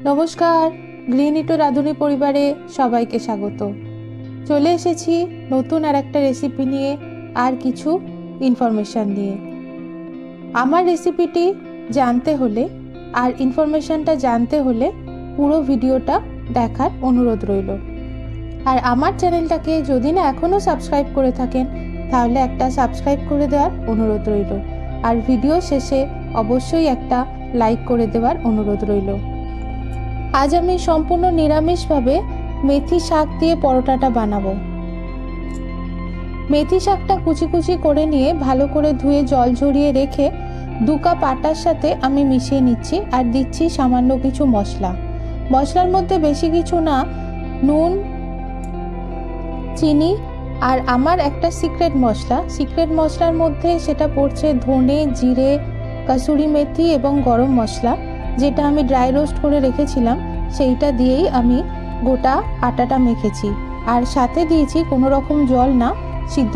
নমস্কার, গৃহিণী টু রাঁধুনি পরিবারে সবাইকে স্বাগত। চলে এসেছি নতুন আর একটা রেসিপি নিয়ে, আর কিছু ইনফরমেশান নিয়ে। আমার রেসিপিটি জানতে হলে আর ইনফরমেশানটা জানতে হলে পুরো ভিডিওটা দেখার অনুরোধ রইল। আর আমার চ্যানেলটাকে যদি না এখনও সাবস্ক্রাইব করে থাকেন তাহলে একটা সাবস্ক্রাইব করে দেওয়ার অনুরোধ রইল। আর ভিডিও শেষে অবশ্যই একটা লাইক করে দেওয়ার অনুরোধ রইল। আজ আমি সম্পূর্ণ নিরামিষভাবে মেথি শাক দিয়ে পরোটাটা বানাবো। মেথি শাকটা কুচি কুচি করে নিয়ে ভালো করে ধুয়ে জল ঝরিয়ে রেখে 2 কাপ আটার সাথে আমি মিশিয়ে নিচ্ছি আর দিচ্ছি সামান্য কিছু মশলা। মশলার মধ্যে বেশি কিছু না, নুন, চিনি আর আমার একটা সিক্রেট মশলার মধ্যে সেটা পড়ছে ধনে, জিরে, কাসুরি মেথি এবং গরম মশলা, যেটা আমি ড্রাই রোস্ট করে রেখেছিলাম। সেইটা দিয়েই আমি গোটা আটাটা মেখেছি। আর সাথে দিয়েছি কোনো রকম জল না, সিদ্ধ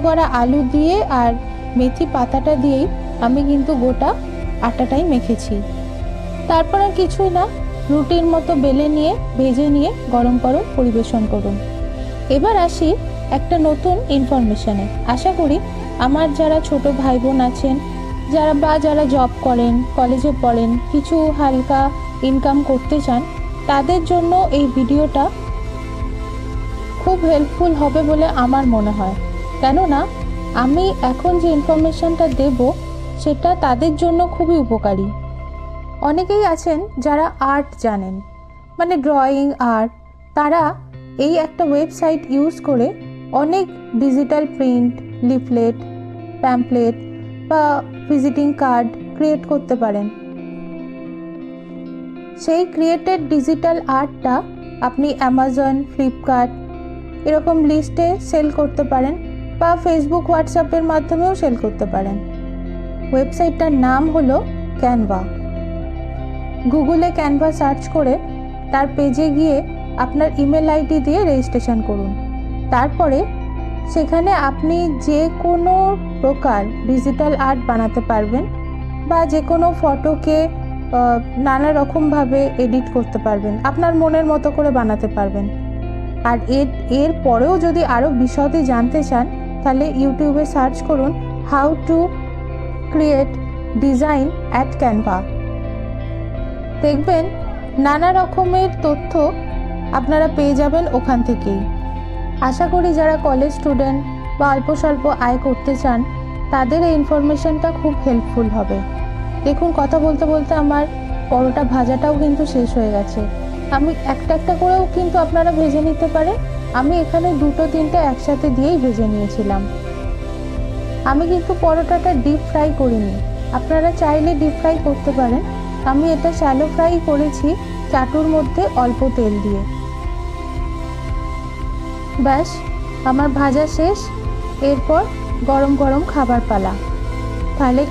করা আলু দিয়ে আর মেথি পাতাটা দিয়েই আমি কিন্তু গোটা আটাটাই মেখেছি। তারপর আর কিছুই না, রুটির মতো বেলে নিয়ে ভেজে নিয়ে গরম গরম পরিবেশন করুন। এবার আসি একটা নতুন ইনফরমেশানে। আশা করি আমার যারা ছোট ভাই বোন আছেন, যারা জব করেন, কলেজে পড়েন, কিছু হালকা ইনকাম করতে চান, তাদের জন্য এই ভিডিওটা খুব হেল্পফুল হবে বলে আমার মনে হয়। কেননা আমি এখন যে ইনফরমেশানটা দেব সেটা তাদের জন্য খুবই উপকারী। অনেকেই আছেন যারা আর্ট জানেন, মানে ড্রয়িং আর্ট, তারা এই একটা ওয়েবসাইট ইউজ করে অনেক ডিজিটাল প্রিন্ট, লিফলেট, প্যাম্পলেট বা ভিজিটিং কার্ড ক্রিয়েট করতে পারেন। সেই ক্রিয়েটেড ডিজিটাল আর্টটা আপনি অ্যামাজন, ফ্লিপকার্ট এরকম লিস্টে সেল করতে পারেন বা ফেসবুক, হোয়াটসঅ্যাপের মাধ্যমেও সেল করতে পারেন। ওয়েবসাইটটার নাম হলো ক্যানভা। গুগলে ক্যানভা সার্চ করে তার পেজে গিয়ে আপনার ইমেল আইডি দিয়ে রেজিস্ট্রেশন করুন। তারপরে সেখানে আপনি যে কোনো প্রকার ডিজিটাল আর্ট বানাতে পারবেন বা যে কোনো ফটোকে নানা রকমভাবে এডিট করতে পারবেন, আপনার মনের মতো করে বানাতে পারবেন। আর এর পরেও যদি আরও বিশদে জানতে চান তাহলে ইউটিউবে সার্চ করুন how to create design at Canva. দেখবেন নানা রকমের তথ্য আপনারা পেয়ে যাবেন ওখান থেকেই। আশা করি যারা কলেজ স্টুডেন্ট বা অল্প স্বল্প আয় করতে চান তাদের এই ইনফরমেশানটা খুব হেল্পফুল হবে। দেখুন, কথা বলতে বলতে আমার পরোটা ভাজাটাও কিন্তু শেষ হয়ে গেছে। আমি একটা করেও কিন্তু আপনারা ভেজে নিতে পারেন। আমি এখানে 2-3টে একসাথে দিয়েই ভেজে নিয়েছিলাম। আমি কিন্তু পরোটাটা ডিপ ফ্রাই করিনি, আপনারা চাইলে ডিপ ফ্রাই করতে পারেন। আমি এটা শ্যালো ফ্রাই করেছি চাটুর মধ্যে অল্প তেল দিয়ে। ব্যাস, আমার ভাজা শেষ। এরপর গরম গরম খাবার পালা। তাহলে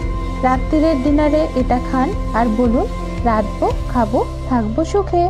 রাত্রিরের ডিনারে এটা খান আর বলুন রাঁধবো, খাবো, থাকবো সুখে।